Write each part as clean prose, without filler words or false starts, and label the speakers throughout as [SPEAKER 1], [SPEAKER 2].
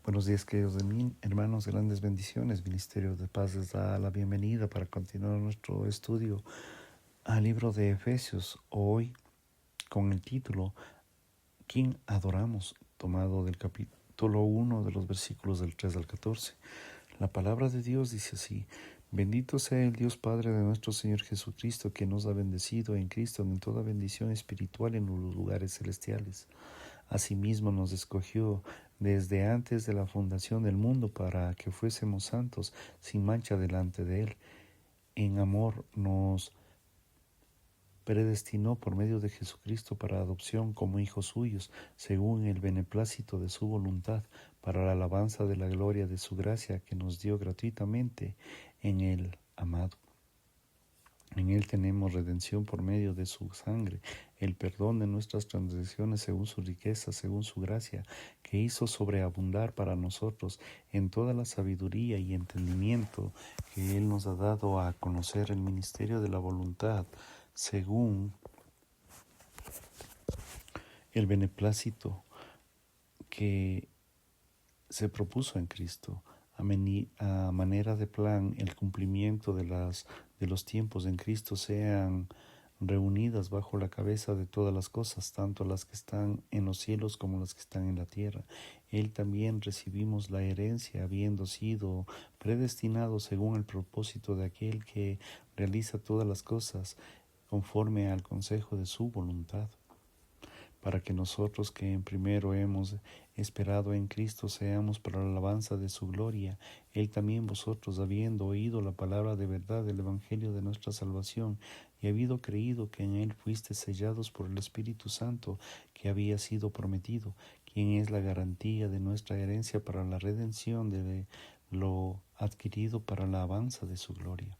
[SPEAKER 1] Buenos días, queridos de mí, hermanos, grandes bendiciones. Ministerio de Paz les da la bienvenida para continuar nuestro estudio al libro de Efesios, hoy con el título ¿Quién adoramos?, tomado del capítulo 1 de los versículos del 3 al 14. La palabra de Dios dice así: Bendito sea el Dios Padre de nuestro Señor Jesucristo, que nos ha bendecido en Cristo en toda bendición espiritual en los lugares celestiales. Asimismo nos escogió desde antes de la fundación del mundo para que fuésemos santos sin mancha delante de Él. En amor nos predestinó por medio de Jesucristo para adopción como hijos suyos, según el beneplácito de su voluntad, para la alabanza de la gloria de su gracia que nos dio gratuitamente en el amado. En Él tenemos redención por medio de su sangre, el perdón de nuestras transgresiones según su riqueza, según su gracia, que hizo sobreabundar para nosotros en toda la sabiduría y entendimiento que Él nos ha dado a conocer el ministerio de la voluntad, según el beneplácito que se propuso en Cristo, a manera de plan, el cumplimiento de los tiempos en Cristo sean reunidas bajo la cabeza de todas las cosas, tanto las que están en los cielos como las que están en la tierra. Él también recibimos la herencia, habiendo sido predestinados según el propósito de aquel que realiza todas las cosas conforme al consejo de su voluntad, para que nosotros que en primero hemos esperado en Cristo seamos para la alabanza de su gloria. Él también vosotros, habiendo oído la palabra de verdad del Evangelio de nuestra salvación, y habido creído que en Él fuiste sellados por el Espíritu Santo que había sido prometido, quien es la garantía de nuestra herencia para la redención de lo adquirido para la alabanza de su gloria.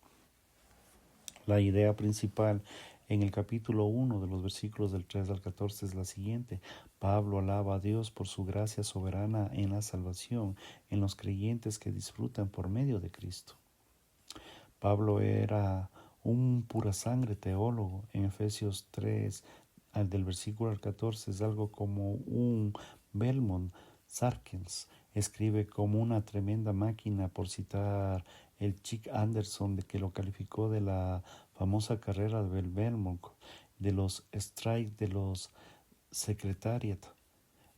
[SPEAKER 1] La idea principal en el capítulo 1 de los versículos del 3 al 14 es la siguiente. Pablo alaba a Dios por su gracia soberana en la salvación en los creyentes que disfrutan por medio de Cristo. Pablo era un pura sangre teólogo. En Efesios 3, del versículo al 14, es algo como un Belmont Sarkens. Escribe como una tremenda máquina, por citar el Chick Anderson, de que lo calificó de la famosa carrera del Belmont, de los strikes de los Secretariat.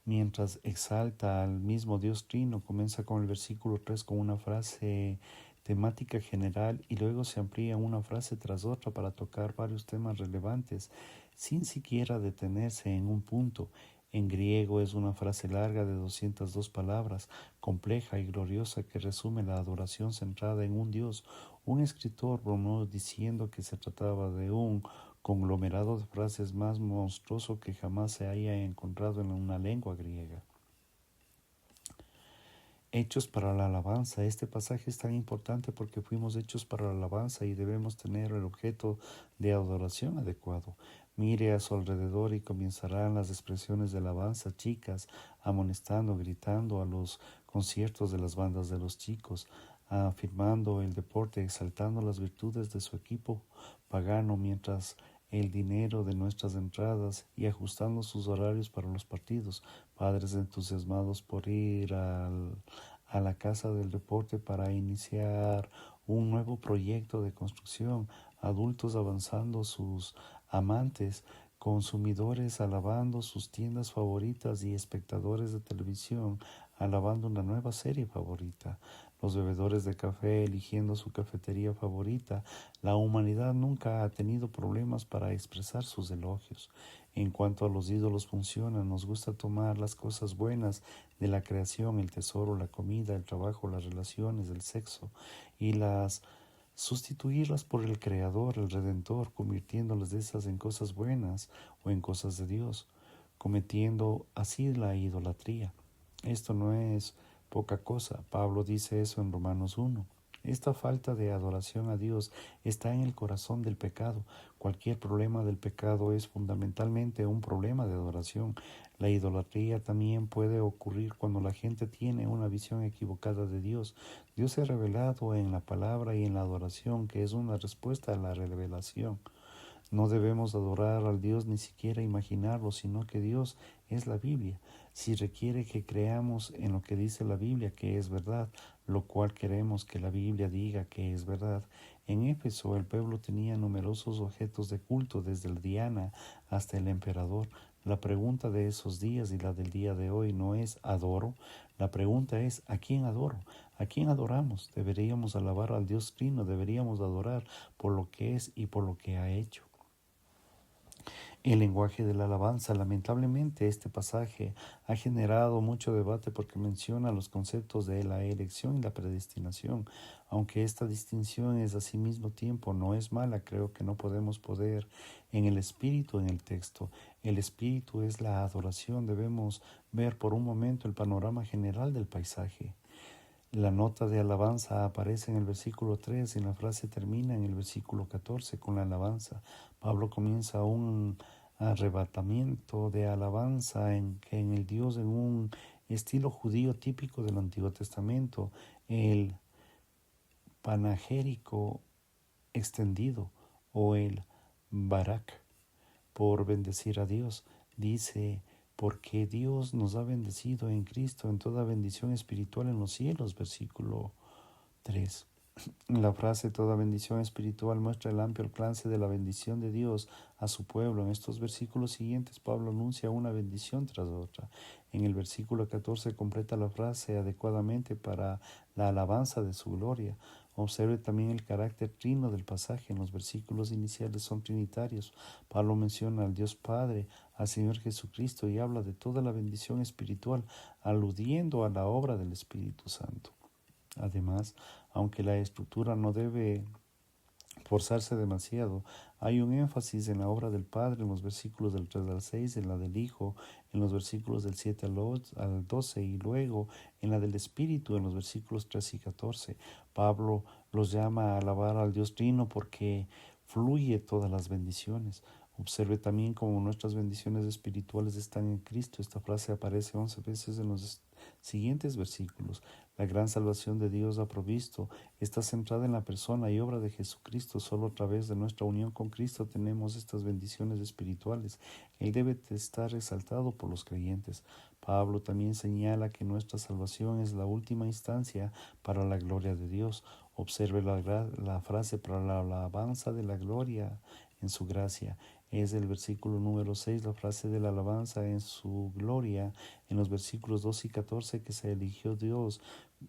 [SPEAKER 1] Mientras exalta al mismo Dios Trino, comienza con el versículo 3 con una frase temática general y luego se amplía una frase tras otra para tocar varios temas relevantes, sin siquiera detenerse en un punto. En griego es una frase larga de 202 palabras, compleja y gloriosa, que resume la adoración centrada en un Dios. Un escritor bromeó diciendo que se trataba de un conglomerado de frases más monstruoso que jamás se haya encontrado en una lengua griega. Hechos para la alabanza. Este pasaje es tan importante porque fuimos hechos para la alabanza y debemos tener el objeto de adoración adecuado. Mire a su alrededor y comenzarán las expresiones de alabanza: chicas amonestando, gritando a los conciertos de las bandas de los chicos, afirmando el deporte, exaltando las virtudes de su equipo pagano, mientras el dinero de nuestras entradas, y ajustando sus horarios para los partidos. Padres entusiasmados por ir a la casa del deporte para iniciar un nuevo proyecto de construcción. Adultos avanzando sus amantes, consumidores alabando sus tiendas favoritas y espectadores de televisión alabando una nueva serie favorita. Los bebedores de café eligiendo su cafetería favorita. La humanidad nunca ha tenido problemas para expresar sus elogios. En cuanto a los ídolos funcionan, nos gusta tomar las cosas buenas de la creación, el tesoro, la comida, el trabajo, las relaciones, el sexo, y las sustituirlas por el Creador, el Redentor, convirtiéndolas de esas en cosas buenas o en cosas de Dios, cometiendo así la idolatría. Esto no es poca cosa. Pablo dice eso en Romanos 1. Esta falta de adoración a Dios está en el corazón del pecado. Cualquier problema del pecado es fundamentalmente un problema de adoración. La idolatría también puede ocurrir cuando la gente tiene una visión equivocada de Dios. Dios se ha revelado en la palabra y en la adoración, que es una respuesta a la revelación. No debemos adorar al Dios ni siquiera imaginarlo, sino que Dios es la Biblia. si requiere que creamos en lo que dice la Biblia que es verdad, lo cual queremos que la Biblia diga que es verdad. En Éfeso el pueblo tenía numerosos objetos de culto, desde el Diana hasta el emperador. La pregunta de esos días y la del día de hoy no es ¿adoro? La pregunta es ¿a quién adoro? ¿A quién adoramos? Deberíamos alabar al Dios Trino, deberíamos adorar por lo que es y por lo que ha hecho. El lenguaje de la alabanza. Lamentablemente, este pasaje ha generado mucho debate porque menciona los conceptos de la elección y la predestinación. Aunque esta distinción es así mismo tiempo no es mala, creo que no podemos poner en el espíritu en el texto. El espíritu es la adoración. Debemos ver por un momento el panorama general del paisaje. La nota de alabanza aparece en el versículo 3 y la frase termina en el versículo 14 con la alabanza. Pablo comienza un arrebatamiento de alabanza en el Dios en un estilo judío típico del Antiguo Testamento, el panagérico extendido o el barak, por bendecir a Dios. Dice, porque Dios nos ha bendecido en Cristo en toda bendición espiritual en los cielos, versículo 3. La frase toda bendición espiritual muestra el amplio alcance de la bendición de Dios a su pueblo. En estos versículos siguientes Pablo anuncia una bendición tras otra. En el versículo 14 completa la frase adecuadamente para la alabanza de su gloria. Observe también el carácter trino del pasaje. En los versículos iniciales son trinitarios. Pablo menciona al Dios Padre, al Señor Jesucristo y habla de toda la bendición espiritual, aludiendo a la obra del Espíritu Santo. Además, aunque la estructura no debe forzarse demasiado, hay un énfasis en la obra del Padre en los versículos del 3 al 6, en la del Hijo en los versículos del 7 al 12 y luego en la del Espíritu en los versículos 3 y 14. Pablo los llama a alabar al Dios Trino porque fluye todas las bendiciones. Observe también cómo nuestras bendiciones espirituales están en Cristo. Esta frase aparece 11 veces en los siguientes versículos. La gran salvación de Dios ha provisto está centrada en la persona y obra de Jesucristo. Solo a través de nuestra unión con Cristo tenemos estas bendiciones espirituales. Él debe estar exaltado por los creyentes. Pablo también señala que nuestra salvación es la última instancia para la gloria de Dios. Observe la frase para la alabanza de la gloria en su gracia. Es el versículo número 6, la frase de la alabanza en su gloria, en los versículos 2 y 14, que se eligió Dios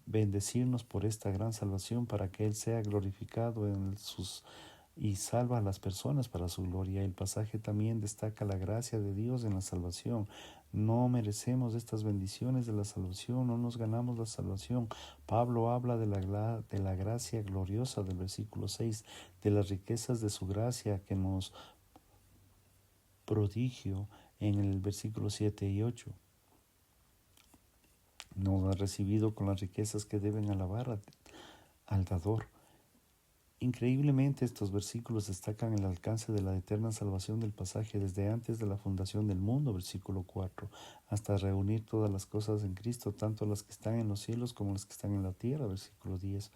[SPEAKER 1] bendecirnos por esta gran salvación para que Él sea glorificado en sus y salva a las personas para su gloria. El pasaje también destaca la gracia de Dios en la salvación. No merecemos estas bendiciones de la salvación, no nos ganamos la salvación. Pablo habla de la gracia gloriosa del versículo 6, de las riquezas de su gracia que nos prodigio en el versículo 7 y 8. Nos ha recibido con las riquezas que deben alabar al dador. Increíblemente, estos versículos destacan el alcance de la eterna salvación del pasaje desde antes de la fundación del mundo, versículo 4, hasta reunir todas las cosas en Cristo, tanto las que están en los cielos como las que están en la tierra, versículo 10.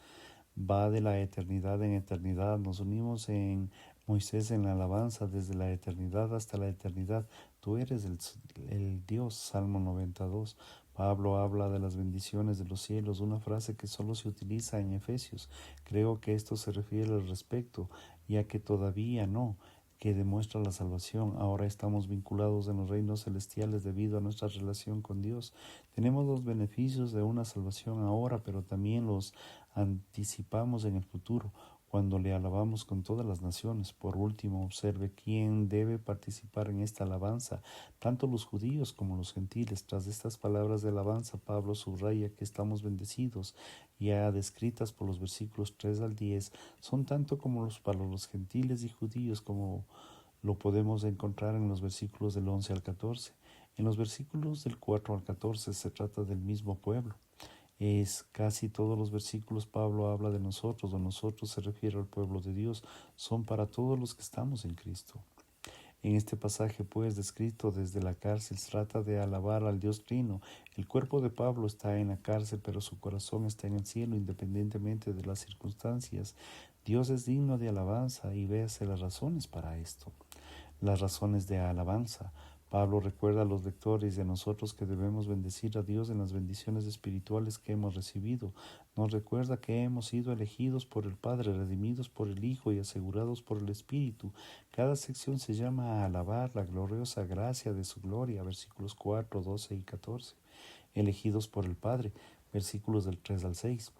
[SPEAKER 1] Va de la eternidad en eternidad. Nos unimos en Moisés en la alabanza desde la eternidad hasta la eternidad. Tú eres el Dios, Salmo 92. Pablo habla de las bendiciones de los cielos, una frase que solo se utiliza en Efesios. Creo que esto se refiere al respecto, ya que todavía no, que demuestra la salvación. Ahora estamos vinculados en los reinos celestiales debido a nuestra relación con Dios. Tenemos los beneficios de una salvación ahora, pero también los anticipamos en el futuro, cuando le alabamos con todas las naciones. Por último, observe quién debe participar en esta alabanza, tanto los judíos como los gentiles. Tras estas palabras de alabanza, Pablo subraya que estamos bendecidos, ya descritas por los versículos 3 al 10, son tanto como para los gentiles y judíos como lo podemos encontrar en los versículos del 11 al 14. En los versículos del 4 al 14 se trata del mismo pueblo. Es casi todos los versículos Pablo habla de nosotros, o nosotros se refiere al pueblo de Dios, son para todos los que estamos en Cristo. En este pasaje, pues, descrito desde la cárcel, se trata de alabar al Dios Trino. El cuerpo de Pablo está en la cárcel, pero su corazón está en el cielo, independientemente de las circunstancias. Dios es digno de alabanza y véase las razones para esto. Las razones de alabanza. Pablo recuerda a los lectores y a nosotros que debemos bendecir a Dios en las bendiciones espirituales que hemos recibido. Nos recuerda que hemos sido elegidos por el Padre, redimidos por el Hijo y asegurados por el Espíritu. Cada sección se llama a alabar la gloriosa gracia de su gloria, versículos 4, 12 y 14. Elegidos por el Padre, versículos del 3 al 6.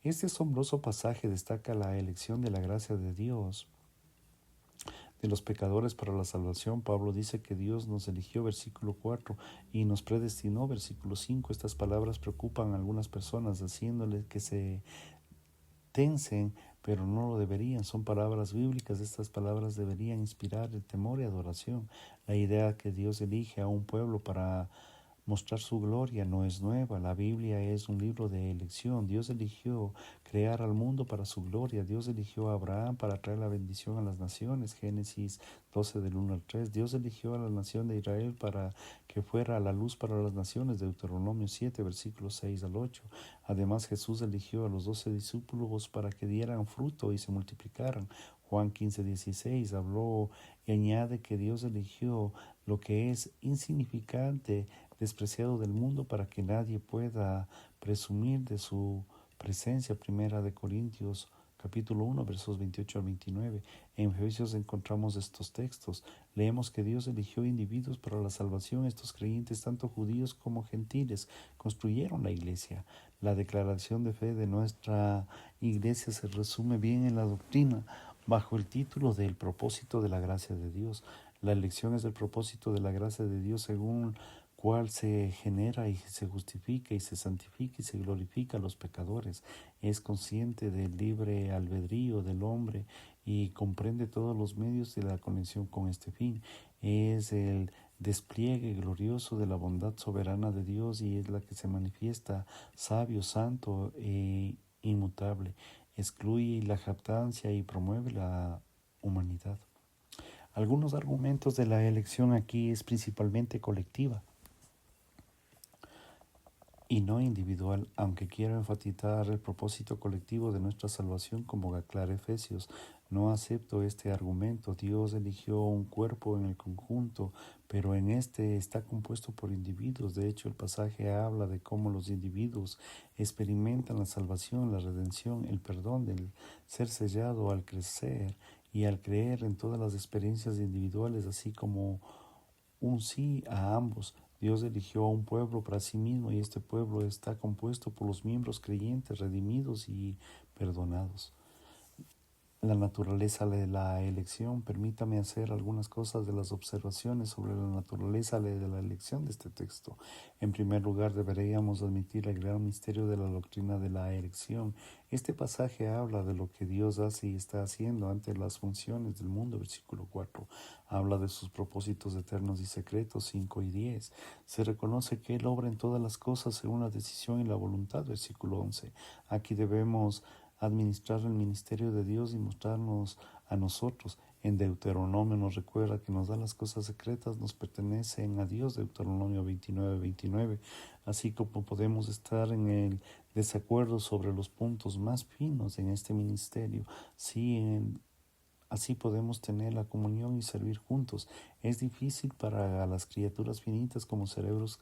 [SPEAKER 1] Este asombroso pasaje destaca la elección de la gracia de Dios de los pecadores para la salvación. Pablo dice que Dios nos eligió, versículo 4, y nos predestinó, versículo 5. Estas palabras preocupan a algunas personas, haciéndoles que se tensen, pero no lo deberían. Son palabras bíblicas. Estas palabras deberían inspirar el temor y adoración. La idea que Dios elige a un pueblo para mostrar su gloria no es nueva. La Biblia es un libro de elección. Dios eligió crear al mundo para su gloria. Dios eligió a Abraham para traer la bendición a las naciones. Génesis 12 del 1 al 3. Dios eligió a la nación de Israel para que fuera la luz para las naciones. Deuteronomio 7, versículos 6 al 8. Además, Jesús eligió a los 12 discípulos para que dieran fruto y se multiplicaran. Juan 15, 16 habló y añade que Dios eligió lo que es insignificante, despreciado del mundo, para que nadie pueda presumir de su presencia. Primera de Corintios capítulo 1, versos 28 al 29. En Efesios encontramos estos textos. Leemos que Dios eligió individuos para la salvación. Estos creyentes, tanto judíos como gentiles, construyeron la iglesia. La declaración de fe de nuestra iglesia se resume bien en la doctrina bajo el título del propósito de la gracia de Dios. La elección es el propósito de la gracia de Dios, según cual se genera y se justifica y se santifica y se glorifica a los pecadores. Es consciente del libre albedrío del hombre y comprende todos los medios de la conexión con este fin. Es el despliegue glorioso de la bondad soberana de Dios y es la que se manifiesta sabio, santo e inmutable. Excluye la jactancia y promueve la humanidad. Algunos argumentos de la elección aquí es principalmente colectiva y no individual, aunque quiero enfatizar el propósito colectivo de nuestra salvación como aclara Efesios. No acepto este argumento. Dios eligió un cuerpo en el conjunto, pero en este está compuesto por individuos. De hecho, el pasaje habla de cómo los individuos experimentan la salvación, la redención, el perdón del ser sellado al crecer y al creer en todas las experiencias individuales, así como un sí a ambos. Dios eligió a un pueblo para sí mismo y este pueblo está compuesto por los miembros creyentes, redimidos y perdonados. La naturaleza de la elección. Permítame hacer algunas cosas de las observaciones sobre la naturaleza de la elección de este texto. En primer lugar, deberíamos admitir el gran misterio de la doctrina de la elección. Este pasaje habla de lo que Dios hace y está haciendo ante las funciones del mundo, versículo 4. Habla de sus propósitos eternos y secretos, 5 y 10. Se reconoce que Él obra en todas las cosas según la decisión y la voluntad, versículo 11. Aquí debemos administrar el ministerio de Dios y mostrarnos a nosotros. En Deuteronomio nos recuerda que nos da las cosas secretas, nos pertenecen a Dios, Deuteronomio 29, 29. Así como podemos estar en el desacuerdo sobre los puntos más finos en este ministerio, así podemos tener la comunión y servir juntos. Es difícil para las criaturas finitas como cerebros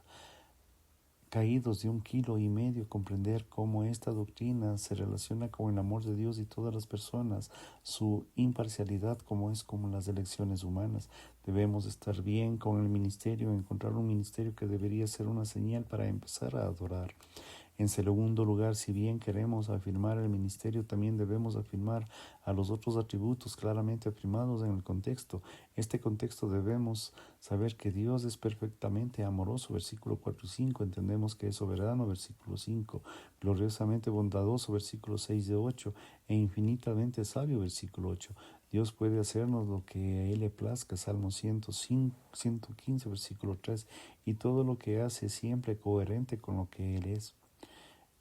[SPEAKER 1] caídos de 1,5 kilos comprender cómo esta doctrina se relaciona con el amor de Dios y todas las personas, su imparcialidad como es como las elecciones humanas. Debemos estar bien con el ministerio, encontrar un ministerio que debería ser una señal para empezar a adorar. En segundo lugar, si bien queremos afirmar el ministerio, también debemos afirmar a los otros atributos claramente afirmados en el contexto. Este contexto debemos saber que Dios es perfectamente amoroso, versículo 4 y 5. Entendemos que es soberano, versículo 5. Gloriosamente bondadoso, versículo 6 y 8. E infinitamente sabio, versículo 8. Dios puede hacernos lo que a Él le plazca, Salmo 115, versículo 3. Y todo lo que hace es siempre coherente con lo que Él es.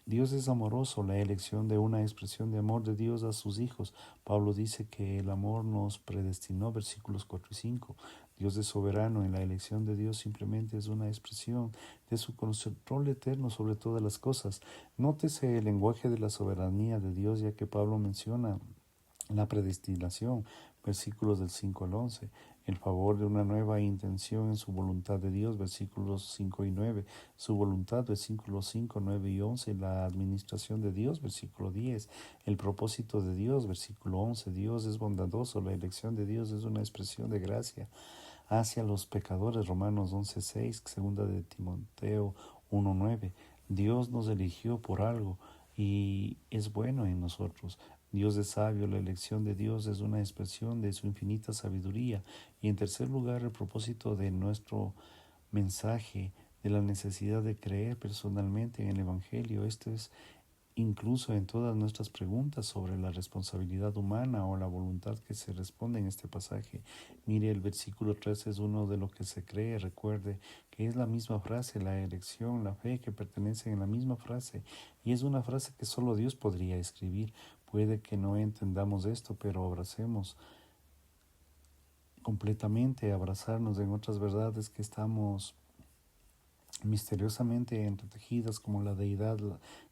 [SPEAKER 1] Dios es amoroso, la elección de una expresión de amor de Dios a sus hijos. Pablo dice que el amor nos predestinó, versículos 4 y 5. Dios es soberano, en la elección de Dios simplemente es una expresión de su control eterno sobre todas las cosas. Nótese el lenguaje de la soberanía de Dios, ya que Pablo menciona la predestinación, versículos del 5 al 11. el favor de una nueva intención en su voluntad de Dios, versículos 5 y 9, su voluntad, versículos 5, 9 y 11, la administración de Dios, versículo 10, el propósito de Dios, versículo 11, Dios es bondadoso, la elección de Dios es una expresión de gracia hacia los pecadores, Romanos 11:6, segunda de Timoteo 1:9. Dios nos eligió por algo y es bueno en nosotros. Dios es sabio, la elección de Dios es una expresión de su infinita sabiduría. Y en tercer lugar, el propósito de nuestro mensaje, de la necesidad de creer personalmente en el Evangelio. Esto es incluso en todas nuestras preguntas sobre la responsabilidad humana o la voluntad que se responde en este pasaje. Mire, el versículo 3 es uno de lo que se cree. Recuerde que es la misma frase, la elección, la fe, que pertenecen en la misma frase. Y es una frase que solo Dios podría escribir. Puede que no entendamos esto, pero abracemos completamente, abrazarnos en otras verdades que estamos misteriosamente entretejidas, como la deidad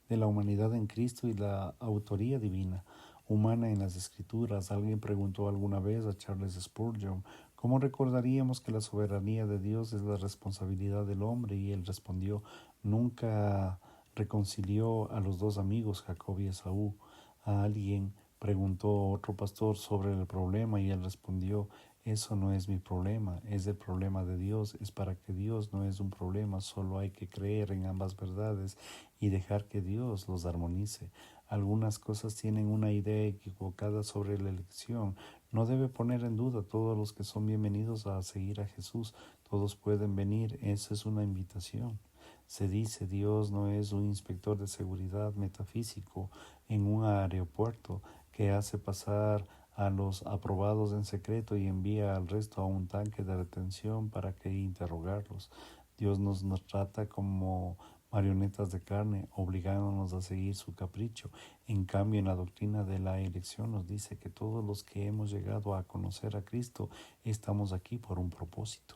[SPEAKER 1] de la humanidad en Cristo y la autoría divina humana en las Escrituras. Alguien preguntó alguna vez a Charles Spurgeon, ¿cómo recordaríamos que la soberanía de Dios es la responsabilidad del hombre? Y él respondió, nunca reconcilió a los dos amigos, Jacob y Esaú. A alguien preguntó otro pastor sobre el problema y él respondió, eso no es mi problema, es el problema de Dios. Es para que Dios no es un problema, solo hay que creer en ambas verdades y dejar que Dios los armonice. Algunas cosas tienen una idea equivocada sobre la elección. No debe poner en duda todos los que son bienvenidos a seguir a Jesús. Todos pueden venir, esa es una invitación. Se dice, Dios no es un inspector de seguridad metafísico en un aeropuerto que hace pasar a los aprobados en secreto y envía al resto a un tanque de retención para que interrogarlos. Dios nos trata como marionetas de carne, obligándonos a seguir su capricho. En cambio, en la doctrina de la elección nos dice que todos los que hemos llegado a conocer a Cristo estamos aquí por un propósito.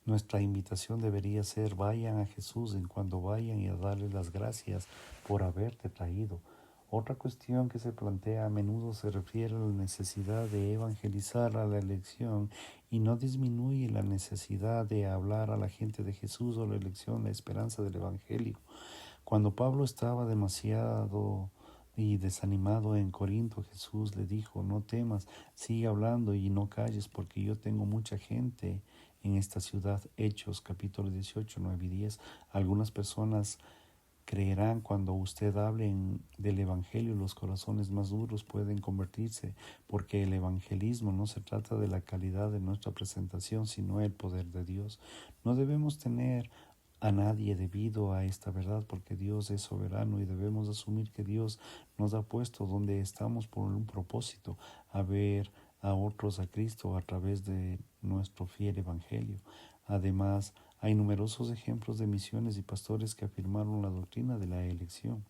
[SPEAKER 1] Nuestra invitación debería ser, vayan a Jesús en cuando vayan y a darle las gracias por haberte traído. Otra cuestión que se plantea a menudo se refiere a la necesidad de evangelizar a la elección y no disminuye la necesidad de hablar a la gente de Jesús o la elección, la esperanza del Evangelio. Cuando Pablo estaba demasiado y desanimado en Corinto, Jesús le dijo, no temas, sigue hablando y no calles, porque yo tengo mucha gente en esta ciudad. Hechos capítulo 18, 9 y 10. Algunas personas creerán cuando usted hable del Evangelio. Los corazones más duros pueden convertirse, porque el evangelismo no se trata de la calidad de nuestra presentación, sino el poder de Dios. No debemos tener a nadie debido a esta verdad, porque Dios es soberano y debemos asumir que Dios nos ha puesto donde estamos por un propósito, a ver a otros a Cristo a través de nuestro fiel Evangelio. Además, hay numerosos ejemplos de misiones y pastores que afirmaron la doctrina de la elección.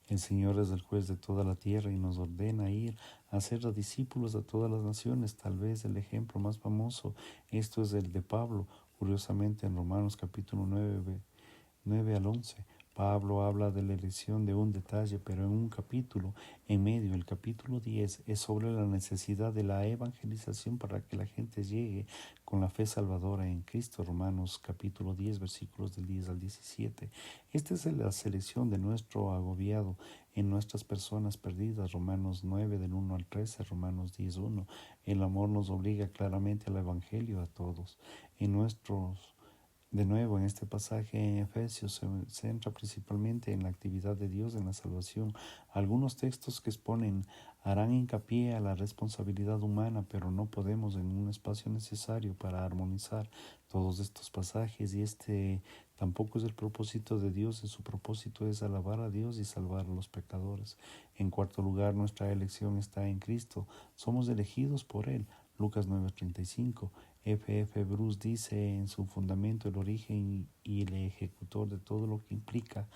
[SPEAKER 1] El Señor es el juez de toda la tierra y nos ordena ir a hacer a discípulos a todas las naciones. Tal vez el ejemplo más famoso, esto es el de Pablo, curiosamente en Romanos capítulo 9 al 11. Pablo habla de la elección de un detalle, pero en un capítulo en medio, el capítulo 10, es sobre la necesidad de la evangelización para que la gente llegue con la fe salvadora en Cristo. Romanos capítulo 10, versículos del 10 al 17. Esta es la selección de nuestro agobiado en nuestras personas perdidas. Romanos 9 del 1 al 13, Romanos 10, 1. El amor nos obliga claramente al evangelio a todos. De nuevo, en este pasaje en Efesios se centra principalmente en la actividad de Dios en la salvación. Algunos textos que exponen harán hincapié a la responsabilidad humana, pero no podemos en un espacio necesario para armonizar todos estos pasajes, y este tampoco es el propósito de Dios. Su propósito es alabar a Dios y salvar a los pecadores. En cuarto lugar, nuestra elección está en Cristo. Somos elegidos por Él. Lucas 9:35. F. Bruce dice en su fundamento, el origen y el ejecutor de todo lo que implica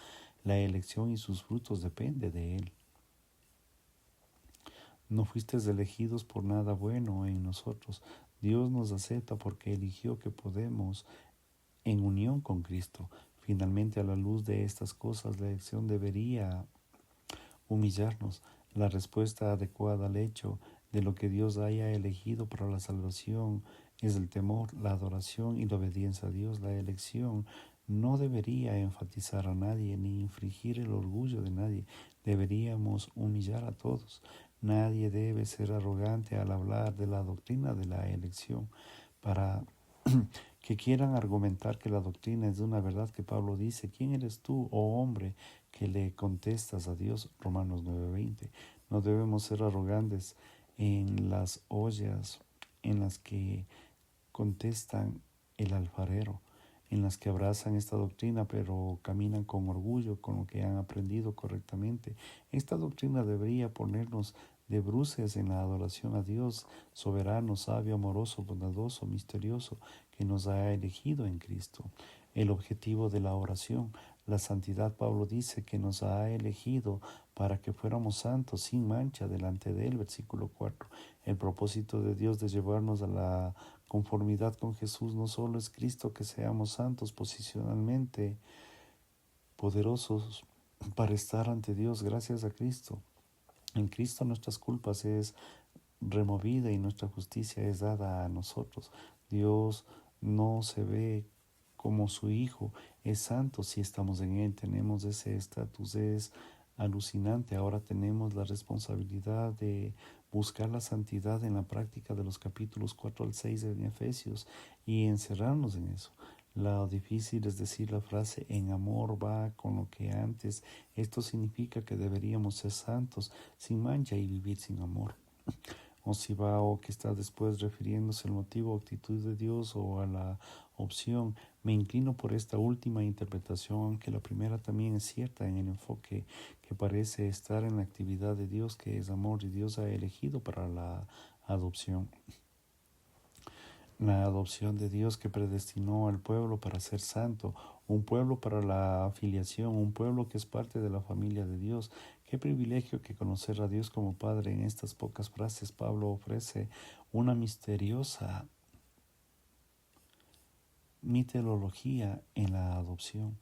[SPEAKER 1] la elección y sus frutos depende de Él. No fuisteis elegidos por nada bueno en nosotros. Dios nos acepta porque eligió que podemos en unión con Cristo. Finalmente, a la luz de estas cosas, la elección debería humillarnos. La respuesta adecuada al hecho de lo que Dios haya elegido para la salvación es el temor, la adoración y la obediencia a Dios. La elección no debería enfatizar a nadie ni infringir el orgullo de nadie. Deberíamos humillar a todos. Nadie debe ser arrogante al hablar de la doctrina de la elección para que quieran argumentar que la doctrina es de una verdad que Pablo dice. ¿Quién eres tú, oh hombre, que le contestas a Dios? Romanos 9:20. No debemos ser arrogantes en las ollas en las que contestan el alfarero, en las que abrazan esta doctrina pero caminan con orgullo con lo que han aprendido correctamente. Esta doctrina debería ponernos de bruces en la adoración a Dios, soberano, sabio, amoroso, bondadoso, misterioso, que nos ha elegido en Cristo. El objetivo de la oración, la santidad, Pablo dice que nos ha elegido para que fuéramos santos sin mancha delante de Él, versículo 4. El propósito de Dios de llevarnos a la conformidad con Jesús no solo es Cristo, que seamos santos posicionalmente, poderosos para estar ante Dios gracias a Cristo. En Cristo nuestras culpas es removida y nuestra justicia es dada a nosotros. Dios no se ve como su Hijo, es santo si estamos en Él, tenemos ese estatus, es alucinante. Ahora tenemos la responsabilidad de buscar la santidad en la práctica de los capítulos 4 al 6 de Efesios y encerrarnos en eso. Lo difícil es decir la frase en amor va con lo que antes. Esto significa que deberíamos ser santos, sin mancha y vivir sin amor. O si va o que está después refiriéndose al motivo o actitud de Dios o a la opción. Me inclino por esta última interpretación, aunque la primera también es cierta en el enfoque que parece estar en la actividad de Dios, que es amor, y Dios ha elegido para la adopción. La adopción de Dios que predestinó al pueblo para ser santo, un pueblo para la afiliación, un pueblo que es parte de la familia de Dios. Qué privilegio que conocer a Dios como Padre. En estas pocas frases Pablo ofrece una misteriosa meteorología en la adopción.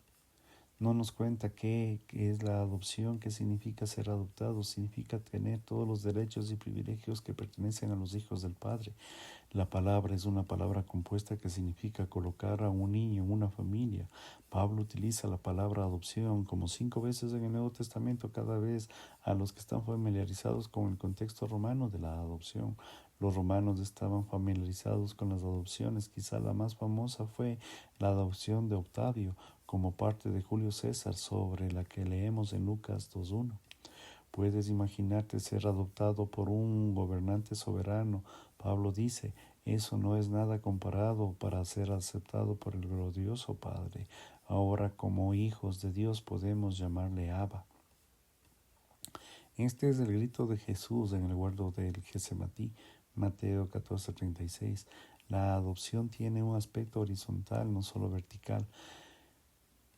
[SPEAKER 1] No nos cuenta qué es la adopción, qué significa ser adoptado, significa tener todos los derechos y privilegios que pertenecen a los hijos del Padre. La palabra es una palabra compuesta que significa colocar a un niño en una familia. Pablo utiliza la palabra adopción como 5 veces en el Nuevo Testamento, cada vez a los que están familiarizados con el contexto romano de la adopción. Los romanos estaban familiarizados con las adopciones. Quizá la más famosa fue la adopción de Octavio como parte de Julio César, sobre la que leemos en Lucas 2:1. Puedes imaginarte ser adoptado por un gobernante soberano. Pablo dice, eso no es nada comparado para ser aceptado por el glorioso Padre. Ahora como hijos de Dios podemos llamarle Abba. Este es el grito de Jesús en el huerto del Getsemaní, Mateo 14:36. La adopción tiene un aspecto horizontal, no solo vertical.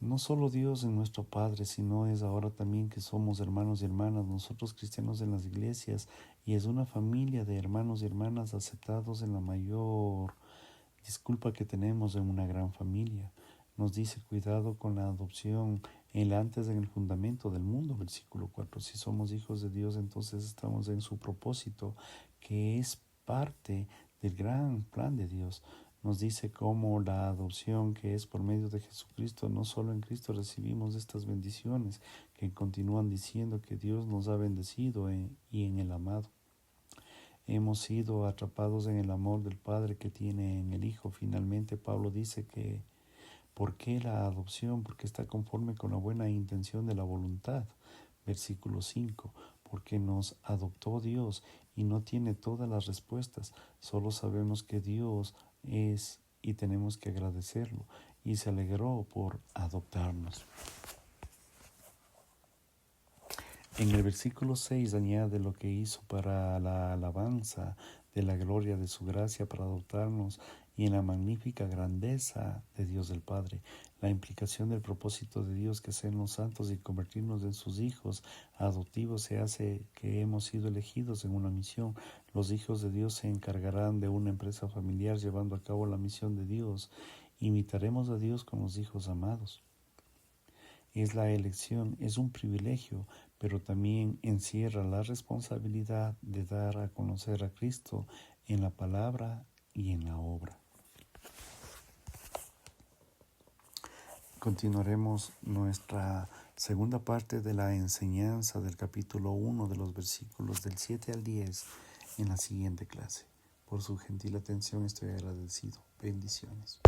[SPEAKER 1] No solo Dios es nuestro Padre, sino es ahora también que somos hermanos y hermanas, nosotros cristianos en las iglesias, y es una familia de hermanos y hermanas aceptados en la mayor disculpa que tenemos en una gran familia. Nos dice, cuidado con la adopción, el antes en el fundamento del mundo, versículo 4. Si somos hijos de Dios, entonces estamos en su propósito, que es parte del gran plan de Dios. Nos dice cómo la adopción que es por medio de Jesucristo, no solo en Cristo recibimos estas bendiciones, que continúan diciendo que Dios nos ha bendecido y en el amado. Hemos sido atrapados en el amor del Padre que tiene en el Hijo. Finalmente, Pablo dice que ¿por qué la adopción? Porque está conforme con la buena intención de la voluntad. Versículo 5. Porque nos adoptó Dios y no tiene todas las respuestas. Solo sabemos que Dios es y tenemos que agradecerlo. Y se alegró por adoptarnos. En el versículo 6 añade lo que hizo para la alabanza de la gloria de su gracia para adoptarnos y en la magnífica grandeza de Dios el Padre. La implicación del propósito de Dios que sernos santos y convertirnos en sus hijos adoptivos se hace que hemos sido elegidos en una misión. Los hijos de Dios se encargarán de una empresa familiar llevando a cabo la misión de Dios. Imitaremos a Dios con los hijos amados. Es la elección, es un privilegio, pero también encierra la responsabilidad de dar a conocer a Cristo en la palabra y en la obra. Continuaremos nuestra segunda parte de la enseñanza del capítulo 1 de los versículos del 7 al 10 en la siguiente clase. Por su gentil atención estoy agradecido. Bendiciones.